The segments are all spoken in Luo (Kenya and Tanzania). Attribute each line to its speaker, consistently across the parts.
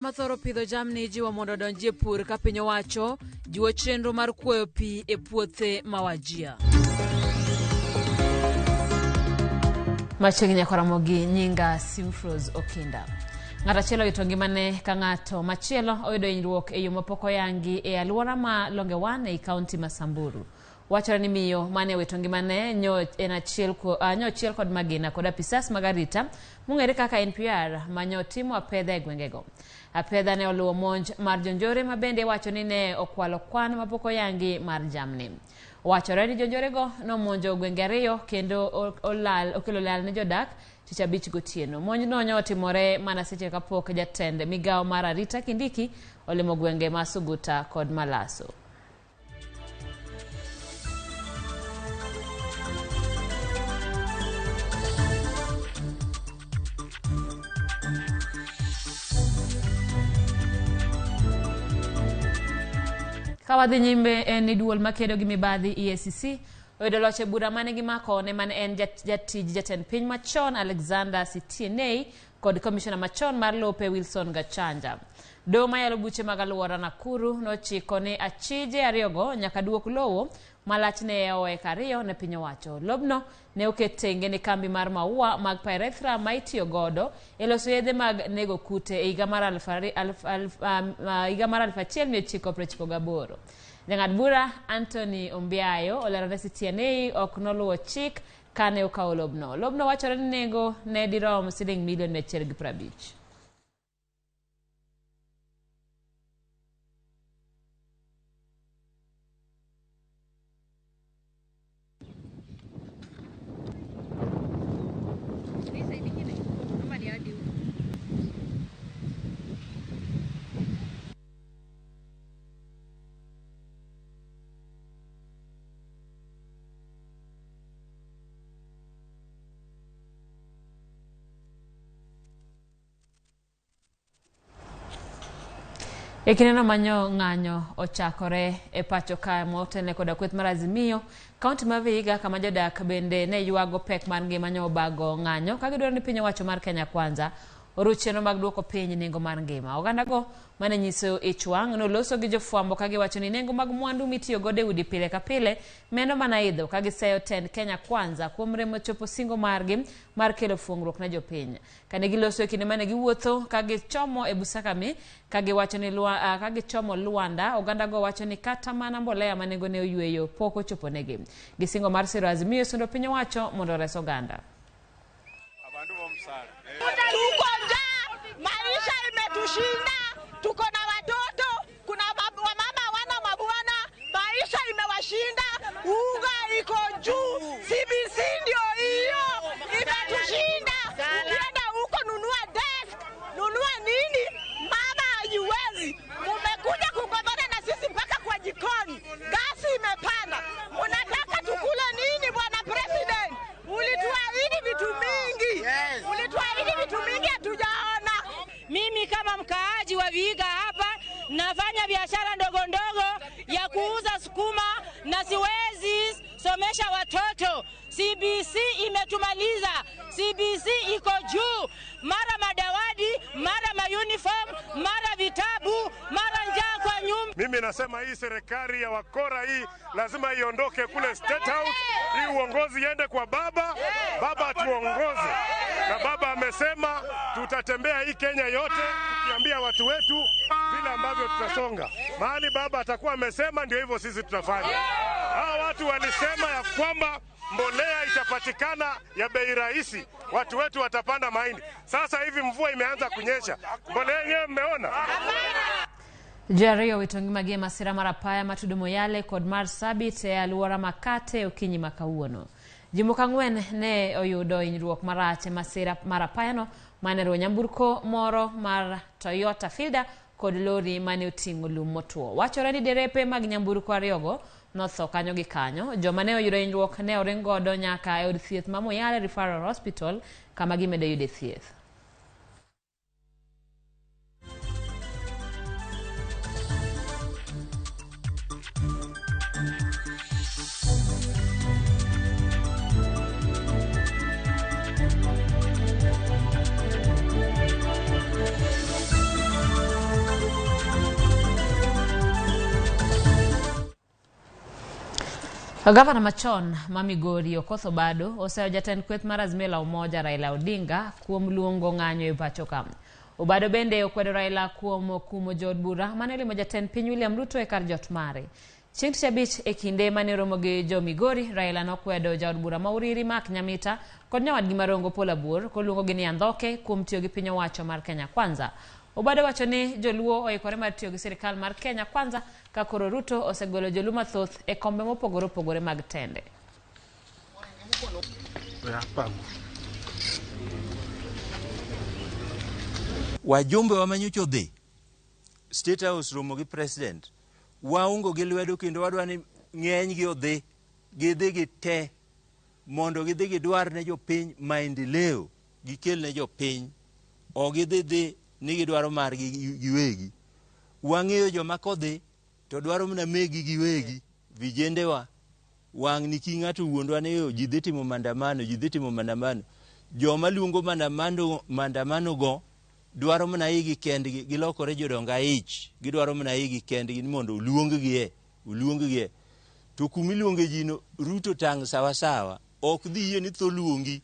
Speaker 1: Mathoro pidho jamni jiwo mondo donjie pur ka piny owacho jiwo chenro mar kuoyo pi e puothe mawajia. Machiegni Ramogi nyinga Simfros Okinda. Ng'ato achiel oyudo ngimane ka ng'ato machielo oyudo hinyruok e yo mapok oyangi e alwora ma Longewan e kaunti ma Samburu. Wachore ni miyo mane owito ngimane nyo achiel kod magina kod apisas mag arita mong'ere kaka NPR manyo timo apedha e gwengego. Apedha ne oluwo monj mar jonjore ma bende wacho ni ne okwalo kwan mapok oyangi mar jamni. Wachore ni jonjorego nomonjo gwenge ariyo kendo okelo lal ne jodak tich abich gotieno. Monj no otimore mana seche kapok jatend Migago mar arita Kindiki olimo gwenge ma Suguta kod Malaso. Kawadhi nyimbe ni duol makedo gi mibadhi EACC oyudo loche bura mane gimako ne man en jatij jatend piny machon Alexander Sitienei kod komishona machon mar lope Wilson Gachanja. Doho mayalo buche mag alwora Nakuru nochiko ni achije ariyogo nyaka duok lowo malachne oeka ariyo ne piny owacho. Lobno ne oketenge ni kambi mar maua mag pyrethrum ma itiyo godo e loso yedhe mag nego kute e higa mar 1998. Jang'ad bura Anthony Ombiayo olero ne Sitienei ok noluwo chik kane okawo lobno. Lobno wachore ni nego ne dirom $150 million. Ekineno manyo ng'anyo ochakore e pacho ka motene koda kweth mar Azimio kaunti ma Vihiga kama jodak bende ne yuago pek mar ngima nyo bago ng'anyo ka gidwaro ni piny owacho mar Kenya Kwanza orucheno mag duoko piny nengo mar ngima. Ogandago mane nyiso ichwang' noloso gi jofwambo ka giwacho ni nengo mag mwandu mitiyo godo e udi pile ka pile meno mana idho ka giseyo tend Kenya Kwanza kuom remo chopo singo margi mar kelo fuong'ruok ne jopiny. Kane giloso e kinde mane giwuotho ka gichomo e Busakami ka giwacho ni ka gichomo Luanda, ogandago wacho ni kata mana mbolea ma nengo ne oyweyo pok ochopo negi. Gisingo mar siro Azimio sundo piny owacho mondo res oganda.
Speaker 2: Maisha imetushinda, tuko na watoto, kuna wamama wana mabwana, maisha imewashinda, unga iko juu, CBC ndio hiyo, imetushinda. Ukienda huko nunua desk, nunua nini, mama hajiwezi. Mumekuja kugombana na sisi mpaka kwa jikoni, gasi imepanda. Unataka tukule nini bwana president? Ulituahidi vitu mingi, ulituahidi vitu mingi hatujaona.
Speaker 3: Mimi kama mkaaji wa Vihiga hapa nafanya biashara ndogo ndogo ya kuuza sukuma na siwezi somesha watoto. CBC imetumaliza. CBC iko juu. Mara madawadi, mara mauniform, mara vitabu, mara njaa kwa nyumba.
Speaker 4: Mimi nasema hii serikali ya wakora hii lazima iondoke kule State House. Hii uongozi iende kwa baba. Baba atuongoze. Na baba amesema tutatembea hii Kenya yote tukiambia watu wetu vile ambavyo tutasonga. Mahali baba atakuwa amesema ndio hivyo sisi tutafanya. Hao watu walisema ya kwamba mbolea itapatikana ya bei rahisi, watu wetu watapanda mahindi. Sasa hivi mvua imeanza kunyesha. Mbolea yenyewe mmeona?
Speaker 1: Jario witongi magie masira marapaya matudumo yale kod mar sabit e aluora makate okinyi makawuono. Jimuka ng'wen ne oyudo hinyruok marach e masira marapaya no manero nyamburko moro mar Toyota Fielder kod lori mane oting'o lum motuo. Wachore ni derepe mag nyamburko ariyogo notho kanyo gi kanyo. Joma ne oyudo hinyruok ne oring godo nyaka e od thieth ma Moyale Referral Hospital kama gimede yude thieth. Gavana machon ma Migori Okoth Obado oseyo jatend kweth mar Azimio la Umoja Raila Odinga kuom luongo ng'anyo e pacho ka. Obado bende okwedo Raila kuom kumo jood bura mane olimo jatend piny William Ruto e kar jot mare. Chieng' Tich Abich e kinde mane romo gi jo Migori, Raila nokwedo jaod bura ma Uriri Mak Nyamita kod nyawadgi Marongo Pola Buor koluongo gi ni andhoke kuom tiyo gi piny owacho mar Kenya Kwanza. Obado wacho ni joluo oikore mar tiyo gi sirikal mar Kenya Kwanza ka koro Ruto osegolo joluo mathoth e kombe mopogore opogore mag tende.
Speaker 5: Wajumbe wa manyocho dhi State House romo gi president waungo gi lwedo kendo wadwa ni ng'eny gi odhi gidhi gi te mondo gidhi gidwar ne jopiny maendeleo gikel ne jopiny o gidhi ni gidwaro margi giwegi. Wang'eyo joma kodhi to dwaro mna megi giwegi vijendewa wang' ni king'ato wuondwa ni ji dhi timo maandamano joma luongo maandamano go dwaro mna igi kendgi gilokore jodonga ich gidwaro mna igi kendgi ni mondo uluongie to kumiluonge jino Ruto tang' sawa ok dhi yie ni tho luongi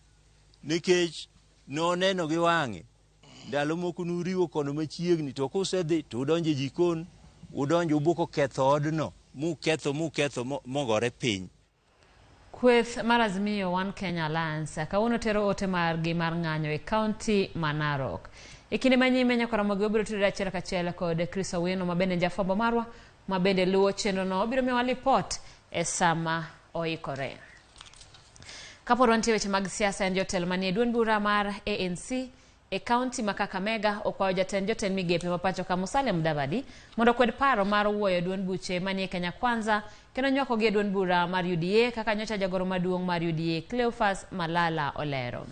Speaker 5: nikech noneno gi wang'e ndalo moko nuriwo kono machiegni to kusedhi to udonje jikon udonjo ubuko ketho odno muketho mogore piny.
Speaker 1: Kweth mar Azimio One Kenya Alliance kawuono tero ote margi mar ng'anyo e kaunti ma Narok. E kinde manyime nyaka Ramogi obiro tudore achiel kachiel kod Chris Owino ma bende jafwambo marwa ma bende luwo chenro no obiro miyowa lipot e sama oikore. Kapod wantie weche mag siasa, en jotelo manie duond bura mar ANC e kaunti ma Kakamega okwayo jatend migepe ma pacho ka Musalia Mudavadi mondo kwed paro mar wuoyo duond buche manie Kenya Kwanza kendo nywako gi duond bura mar UDA kaka nyocha jagoro maduong' mar UDA Cleophas Malala olero.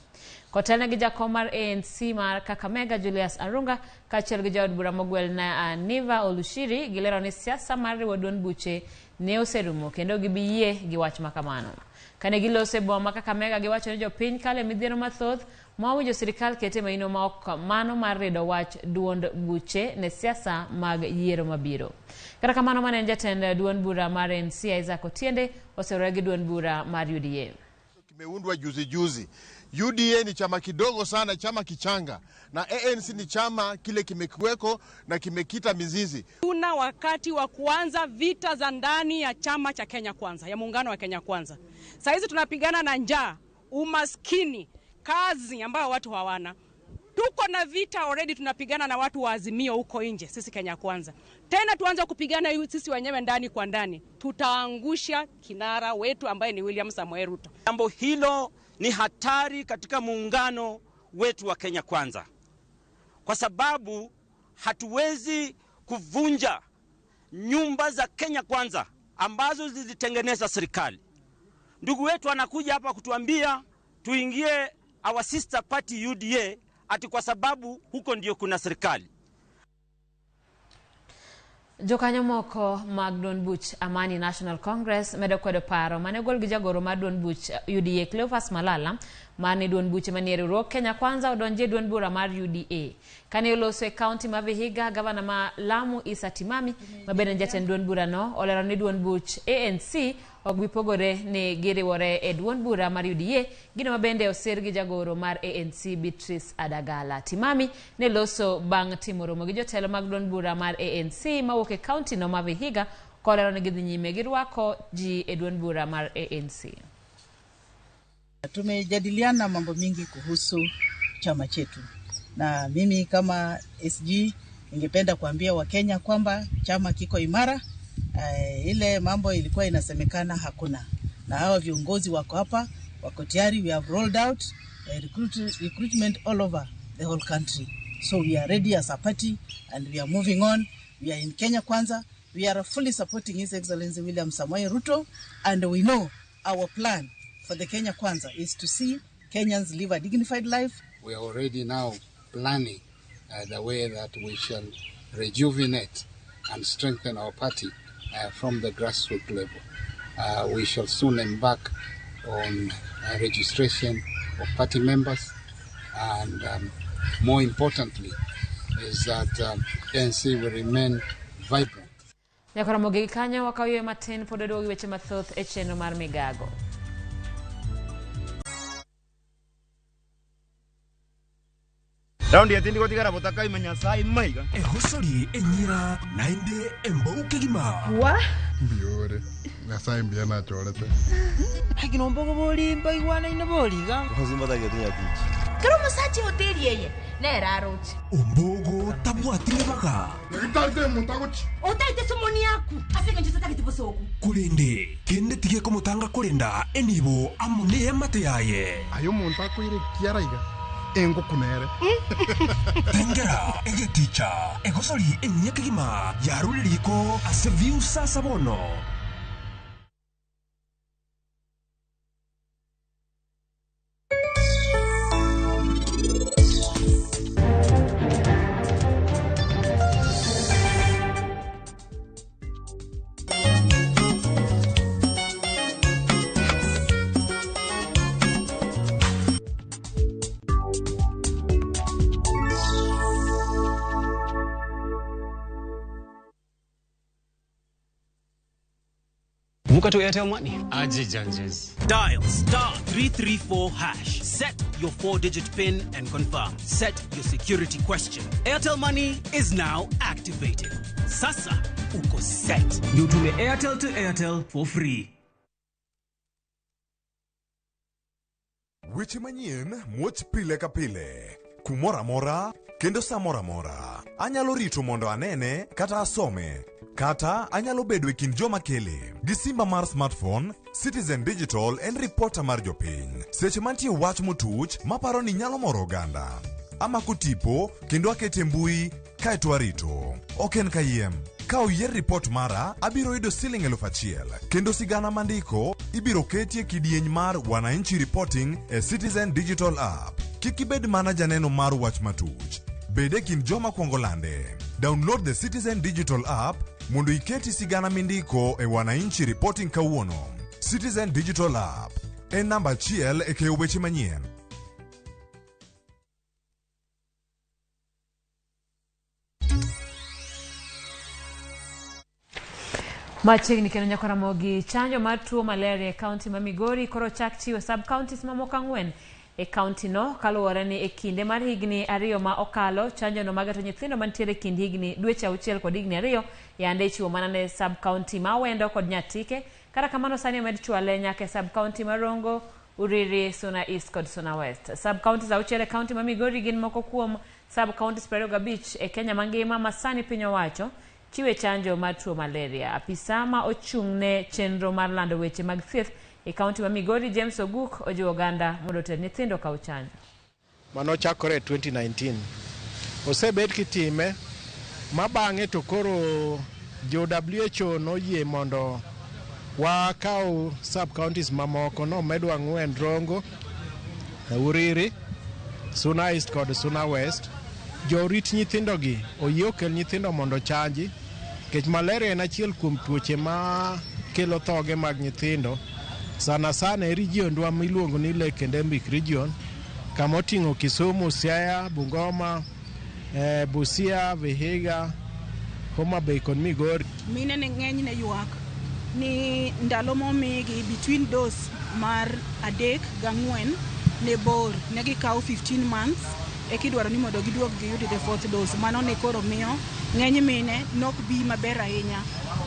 Speaker 1: Kotelne gi jakom mar ANC mar Kakamega Julius Arunga kaachiel gi jaod bura mogwel na Niva Olushiri gilero ni siasa mar riwo duond buche ne oserumo kendo gibiyie gi wach makamano. Kane gilose boma Kakamega giwacho ni jopiny kale midhiero mathoth mawinjo sirikal kete maino ma ok mano mar rido wach duond buche ne siasa mag yiero mabiro. Kata kamano mane jatend duond bura mar ANC Isaac Otiende oserore gi duond bura mar UDA.
Speaker 6: Kimeundwa juzi. UDA ni chama kidogo sana, chama kichanga, na ANC ni chama kile kimekuweko na kimekita mizizi.
Speaker 7: Tuna wakati wa kuanza vita za ndani ya chama cha Kenya Kwanza, ya muungano wa Kenya Kwanza. Sasa hizi tunapigana na njaa, umaskini, kazi ambayo watu hawana. Tuko na vita already, tunapigana na watu wa Azimio huko nje, sisi Kenya Kwanza. Tena tuanze kupigana sisi wenyewe ndani kwa ndani. Tutaangusha kinara wetu ambaye ni William Samoei Ruto.
Speaker 8: Jambo hilo ni hatari katika muungano wetu wa Kenya Kwanza, kwa sababu hatuwezi kuvunja nyumba za Kenya Kwanza ambazo zilitengeneza serikali. Ndugu wetu anakuja hapa kutuambia tuingie our sister party UDA ati kwa sababu huko ndio kuna serikali.
Speaker 1: Jokanyo moko mag duond buch Amani National Congress medo kwedo paro mane gol gi jagoro mar duond buch UDA Cleophas Malala mane duond buche manie riwruok Kenya Kwanza odonje duond bura mar UDA. Kane oloso e kaunti ma Vihiga, gavana ma Lamu Issa Timami ma bende jatend duond bura no olero ni duond buch ANC ok bipogore ni giriwore e duond bura mar UDA gino mabende oser gi jagoro mar ANC Beatrice Adagala. Timami ne loso bang' timo romo gi jotelo mag duond bura mar ANC mawuok e kaunti no ma Vihiga kolero ni gidhi nyime gi rwako ji e duond bura mar ANC.
Speaker 9: Tumejadiliana mambo mingi kuhusu chama chetu, na mimi kama SG ningependa kuambia Wakenya kwamba chama kiko imara. Ile mambo ilikuwa inasemekana hakuna, na hawa viongozi wako hapa, wako tayari. We have rolled out recruitment all over the whole country, so we are ready as a party and we are moving on. We are in Kenya Kwanza. We are fully supporting His Excellency William Samoei Ruto, and we know our plan for the Kenya Kwanza is to see Kenyans live a dignified life.
Speaker 10: We are already now planning the way that we shall rejuvenate and strengthen our party from the grassroots level. We shall soon embark on registration of party members, and more importantly is that ANC will remain vibrant.
Speaker 1: Ramogi kanyo wakawiyo matin pod oduogi weche mathoth e chenro mar Migago.
Speaker 11: Raundi ya tindi kotika rabotaka imanyasai maiga.
Speaker 12: Hosori enyira nainde embauke gima.
Speaker 6: Wa? Biore. Nasai mbiana chorete.
Speaker 11: Hakino mbogo boli mbaiwana ina boliga.
Speaker 5: Hozima dage tinya tich.
Speaker 13: Karo masachi hoteli yeye. Ne rarochi.
Speaker 12: Umbogo tabwatire baka.
Speaker 6: Ngitalde muntagochi.
Speaker 13: Otaite somoni yaku. Asenge nje sataki tibosoku.
Speaker 12: Kulende kende tige komutanga kulenda enibo amune mate yaye.
Speaker 6: Ayo muntako ire kiaraiga. Engo kunere.
Speaker 12: Tengera ege ticha. Egosori enyeke gima. Yaruliko aseviu sasa bono.
Speaker 14: Muka to Airtel Money.
Speaker 15: Aji Janjes.
Speaker 14: Dial *334#. Set your 4-digit PIN and confirm. Set your security question. Airtel Money is now activated. Sasa uko set. You tume Airtel to Airtel for free.
Speaker 16: Weche manyien muoch pile ka pile. Kumora mora kendo samora mora. Anyalo rito mondo anene kata asome. Kata anyalo bedo e kind joma kele. Gi simba mar smartphone, Citizen Digital en reporter mar jopiny. Seche mantie wach motuch maparo ni nyalo moro oganda. Amako tipo kendo akete mbui kaeto arito. Oken kayiem. Ka oyier report mara, abiro yudo Sh1,000. Kendo sigana mandiko, ibiro ketie kidieny mar Wananchi Reporting e Citizen Digital App. Kik ibed mana janeno mar wach matuch. Bede kin joma kuongo lande. Download the Citizen Digital App mondo iketi sigana mindiko e Wananchi Reporting kawuono. Citizen Digital App. En namba achiel e keyo weche manyien.
Speaker 1: Machiegni kendo nyako Ramogi chanjo mar tuo malaria e kaunti ma Migori koro chak chiwo sub counties mamoko 4 e kaunti no kaluwore ni e kinde mar higni 2 ma okalo chanjo no magato nyithindo mantiere kind higni dweche 6 kod higni 2 yande chiwo mana ne sub county ma Wendo kod Nyatike. Kata kamano sani med chwale nyaka sub county ma Rongo, Uriri, Suna East kod Suna West. Sub counties 6 e kaunti ma Migori gin moko kuom sub counties 25 e Kenya mangima ma sani piny owacho chiwe chanjo mar tuo malaria. Apisa ma ochung'ne chenro mar lando weche mag thieth e kaunti ma Migori James Oguk ojiwo oganda mondo oter nyithindo kaw chanjo.
Speaker 17: Mano chakore 2019. Osebed kitime mabang'e to koro jo WHO noyie mondo wakaw sub counties mamoko no medwa 4 Rongo, Uriri, Suna East kod Suna West. Jorit nyithindo gi oyie okel nyithindo mondo chanji kech malaria en achiel kuom tuoche ma kelo thoge mag nyithindo sana sana e region miluongo ni Lake Endemic region kama oting'o Kisumu, Siaya, Bungoma, Busia, Vihiga, Homa Bay kod Migori.
Speaker 7: Mine ne ng'eny ne ywak ni ndalo momigi between dose mar 3 gi 4 ne bor ne gikaw 15 months e kidwaro ni mondo giduog giyud the 4th dose. Mano ne koro miyo ng'eny mine nok bi maber ahinya,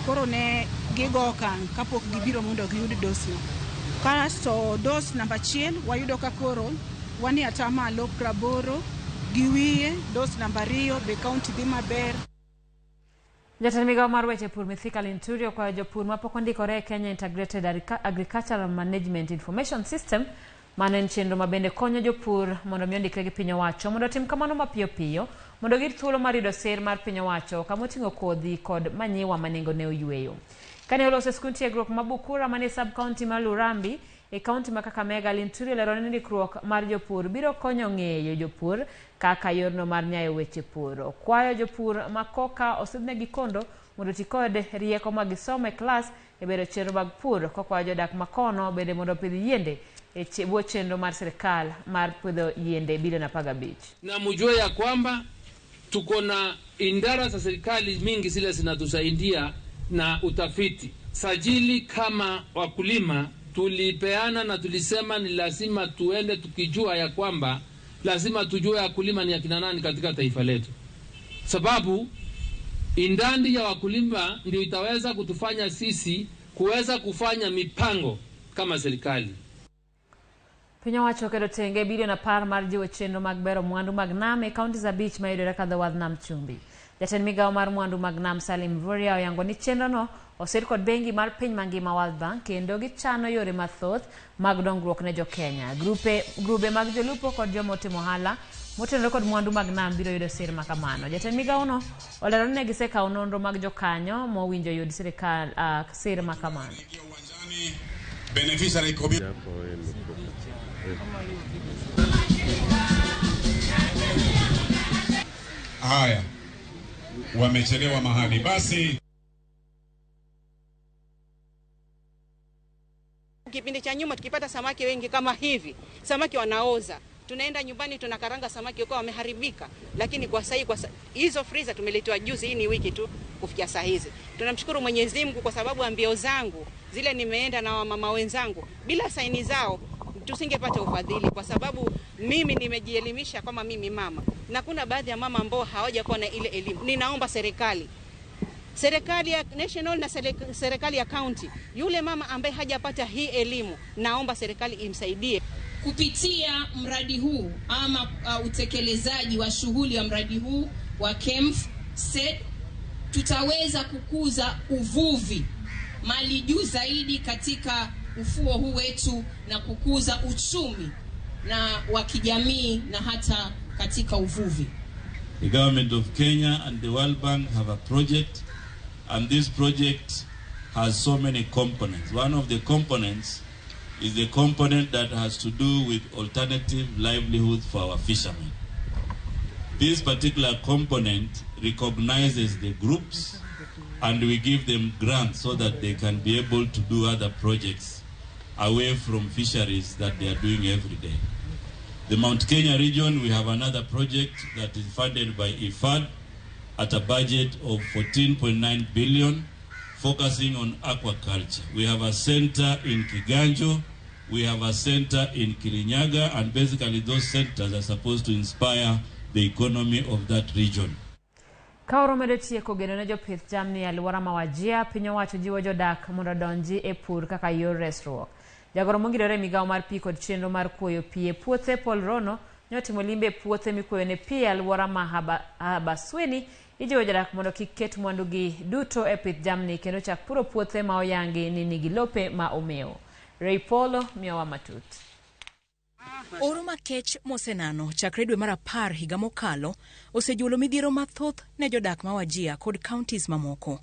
Speaker 7: koro ne gigo okang' kapok gibiro mondo giyud dose no. Kasto dose namba 1 wayudo ka koro wani atamalo 80 gi wiye. Dose namba 2 be kaunti dhi maber.
Speaker 1: Jatend migawo mar weche pur Mithika Linturi okwayo jopur mapok ondikore e Kenya Integrated Agricultural Management Information System mano en chenro ma bende konyo jopur mondo mi ondikre gi piny owacho mondo tim kamano mapiyo piyo mondo gir thuolo mar yudo sir mar piny owacho kama oting'o kodhi kod manyiwa ma nengone oyueyo. Kane oloso e skund tiegruok ma Bukura mane sub county ma Lurambi e kaunti ma Kakamega, Linturi olero ni ndikruok mar jopur biro konyo ng'eyo jopur kaka yorno mar nyayo weche pur. Okwayo jopur ma koka osidnegi kondo mondo ti kod rieko ma gisomo e klas e bero chenro mag pur, kokwayo jodak makono bende mondo pidh yiende e bwo chenro mar serikal mar pidho yiende bilioni 15.
Speaker 18: Na mjue ya kwamba tuko na idara za serikali mingi zile zinatusaidia
Speaker 15: na utafiti. Sajili kama wakulima tulipeana na tulisema ni lazima tuende tukijua ya kwamba lazima tujue wakulima ni akina nani katika taifa letu. Sababu indandi ya wakulima ndio itaweza kutufanya sisi kuweza kufanya mipango kama serikali.
Speaker 1: Piny owacho kedo tenge bilion 10 mar jiwo chenro mag bero mwandu mag nam e kaunti za Beach ma yudore ka dho wadh nam chumbi. Jatend migawo mar mwandu mag nam Salim Vuria oyango ni chenrono osir kod bengi mar piny mangima World Bank kendo gichano yore mathoth mag dongruok ne jo Kenya. Grube mag jolupo kod joma timo ohala motenore kod mwandu mag nam biro yudo sir makamano. Jatend migawono olero ni gisekawo nonro mag jokanyo mowinjo yud sirikal sir makamano.
Speaker 18: Beneficiary haya wamechelewa mahali basi.
Speaker 7: Kipindi cha nyuma tukipata samaki wengi kama hivi, samaki wanaoza. Tunaenda nyumbani tunakaranga samaki kwa wameharibika, lakini kwa sasa hizo freezer tumeletewa juzi, hii ni wiki tu kufikia saa hizi. Tunamshukuru Mwenyezi Mungu kwa sababu ambio zangu zile nimeenda na mama wenzangu bila saini zao tusingepata ufadhili, kwa sababu mimi nimejielimisha kama mimi mama, na kuna baadhi ya mama ambao hawajakuwa na ile elimu. Ninaomba serikali ya national na serikali ya county, yule mama ambaye hajapata hii elimu, naomba serikali imsaidie.
Speaker 19: Kupitia mradi huu ama utekelezaji wa shughuli ya mradi huu wa KEMF SED, tutaweza kukuza uvuvi mali juu zaidi katika ufuo huu wetu na kukuza uchumi na wa kijamii na hata katika uvuvi.
Speaker 20: The government of Kenya and the World Bank have a project, and this project has so many components. One of the components is the component that has to do with alternative livelihoods for our fishermen. This particular component recognizes the groups, and we give them grants so that they can be able to do other projects away from fisheries that they are doing every day. The Mount Kenya region, we have another project that is funded by IFAD at a budget of 14.9 billion, focusing on aquaculture. We have a center in Kiganjo, we have a center in Kirinyaga, and basically those centers are supposed to inspire the economy of that region.
Speaker 1: Kaoro medo tieko geno ne jopith jamni alwora ma Wajir, piny owacho jiwo jodak mondo donji e pur kaka yor resruok. Jagoro mongirore migawo mar pi kod chenro mar kuoyo pi e puothe Paul Rono nyotimo limbe puothe mikuoyo ne pi alwora ma Habasweni, ijiwo jodak mondo kik ket mwandugi duto e pith jamni kendo chak puro puothe ma oyangi ni nigi lope ma omeo. Ray Polo miyowa matut.
Speaker 21: Oro makech mosenano chakre dwe mar 10 higa mokalo osejuolo midhiero mathoth ne jodak ma Wajir kod counties mamoko.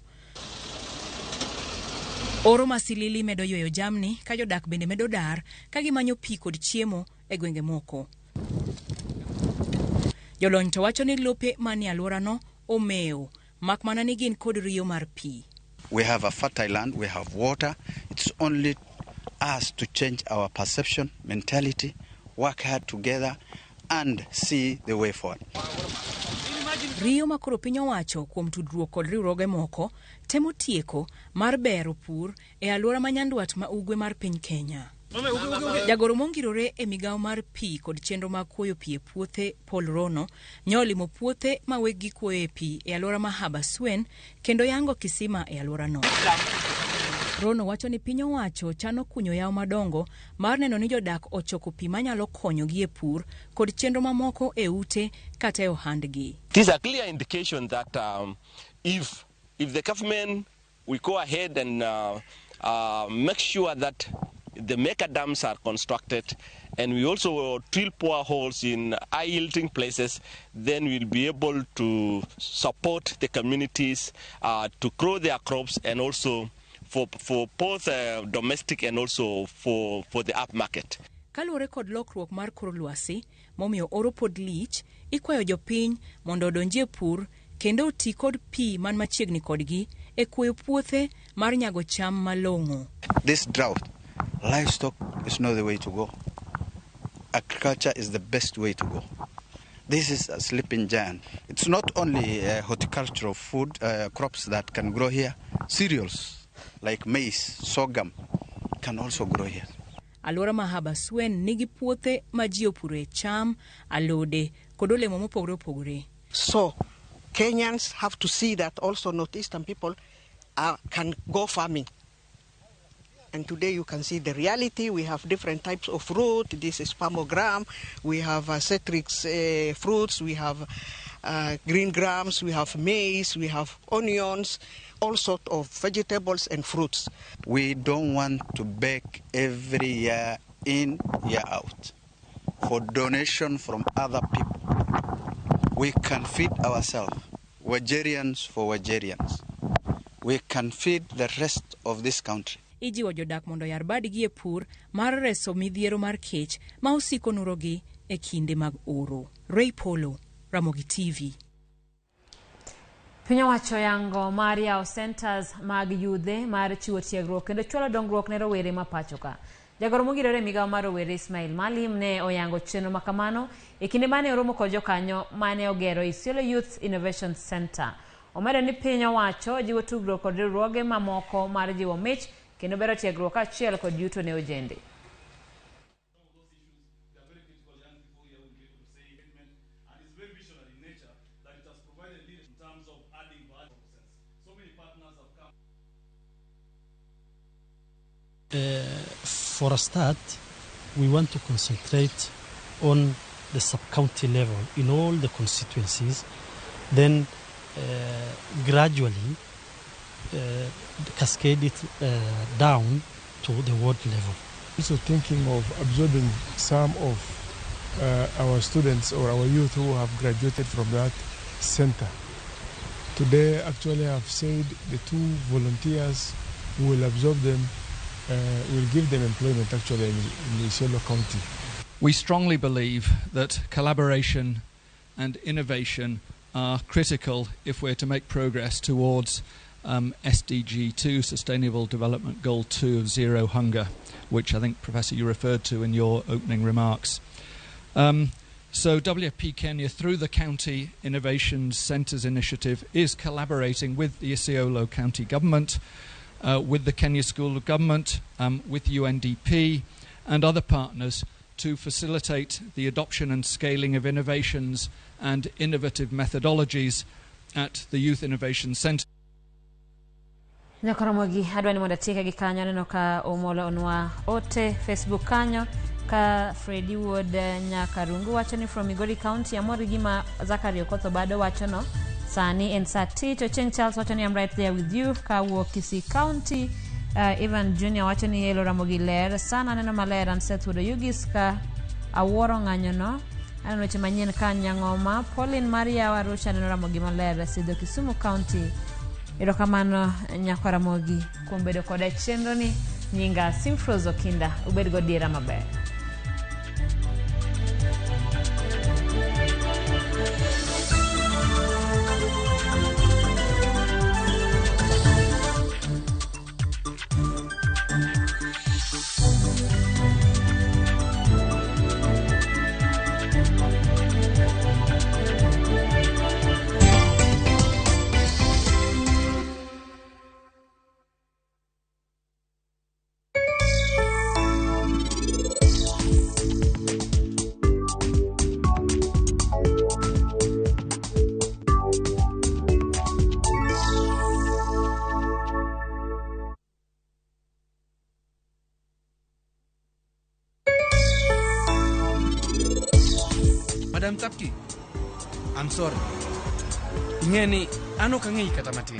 Speaker 21: Oro masilili medo yweyo jamni ka jodak bende medo dar ka gimanyo pi kod chiemo e gwenge moko. Jolony to wacho ni lope mani alworano omeo, mak mana ni gin kod riyo mar pi.
Speaker 22: We have a fertile land, we have water. It's only us to change our perception, mentality, work hard together and see the way forward.
Speaker 21: Riyo makoro piny owacho kuom tudruok kod riwruoge moko temo tieko mar bero pur e alwora manyandwat ma ugwe mar piny Kenya. Jagoro mongirore e migawo mar pi kod chenro mag kuoyo pi e puothe Paul Rono nyolimo puothe ma weggi kuoyo e pi e alwora ma Habaswen kendo yango kisima e alworano. Rono wacho ni piny owacho chano kunyo yawo madongo mar neno ni jodak ochoko pi manyalo konyogi e pur kod chenro mamoko e ute kata e ohandgi.
Speaker 23: It is a clear indication that if the government will go ahead and make sure that the mega dams are constructed and we also drill boreholes in high-yielding places, then we'll be able to support the communities to grow their crops and also for both domestic and also for the upmarket.
Speaker 21: Kaluwore kod lokruok mar kor lwasi momiyo oro pod lich, ikwayo jopiny mondo odonjie pur kendo oti kod pi man machiegni kodgi e kuoyo puothe mar nyago cham malong'o.
Speaker 22: This drought, livestock is not the way to go. Agriculture is the best way to go. This is a sleeping giant. It's not only horticultural food crops that can grow here. cereals like maize, sorghum can also grow here.
Speaker 21: Alwora ma Habaswein nigi puothe ma ji opure cham, alode, kod olemo mopogore opogore.
Speaker 2: So Kenyans have to see that also northeastern people can go farming. And today you can see the reality. We have different types of fruit. This is palmogram. We have citrus fruits. We have green grams. We have maize. We have onions. All sorts of vegetables and fruits.
Speaker 22: We don't want to beg every year in, year out for donation from other people. We can feed ourselves, Wajerians for Wajerians. We can feed the rest of this country.
Speaker 21: Ijiwo jodak mondo yar badgi e pur mar reso midhiero mar kech ma osiko nurogi e kinde mag oro. Ray Polo, Ramogi TV.
Speaker 1: Piny owacho yango mar yawo centers mag yudhe mar chiwo tiegruok kendo chwalo dongruok ne rowere ma pachoka. Jagoro mogirore e migawo mar rowere Ismail Malim ne oyango chenro makamano e kinde mane oromo kod jokanyo mane ogero Isiolo Youth Innovation Center. Omedo ni piny owacho jiwo tudruok kod riwruoge mamoko mar jiwo mich kendo bero tiegruok achiel kod yuto ne ojende.
Speaker 3: For a start, we want to concentrate on the sub-county level in all the constituencies, then gradually cascade it down to the ward level.
Speaker 4: Also thinking of absorbing some of our students or our youth who have graduated from that center. Today, actually, I've said the 2 volunteers who will absorb them will give them employment actually in Isiolo County.
Speaker 24: We strongly believe that collaboration and innovation are critical if we're to make progress towards SDG 2, Sustainable Development Goal 2 of Zero Hunger, which I think, Professor, you referred to in your opening remarks. So WFP Kenya, through the County Innovation Centres Initiative, is collaborating with the Isiolo County Government, with the Kenya School of Government, with UNDP and other partners to facilitate the adoption and scaling of innovations and innovative methodologies at the Youth Innovation Centre.
Speaker 1: Ramogi adwani mondo atieka gi kanyo neno ka omolo onwa ote Facebook kanyo ka Freddy Wood Nyakarungu wacho ni from Migori County amori gima Zachary Okoth bado wacho no sani en sati to Chen Charles wacho ni I'm right there with you ka Kisii County. Evan Junior wacho ni yelo Ramogi ler sana neno maler and Seth Wudo Yugis ka aworo ng'anyo no ano weche manyien ka Nyang'oma. Pauline Maria Warusha neno Ramogi maler Sidho Kisumu County. Erokamano nyako Ramogi kuom bedo koda chenro ni. Nyinga Simfrozo Kinda ubed godiera maber.
Speaker 25: Madam Tapki, I'm sorry. Ingeni, ano kangi kata mati.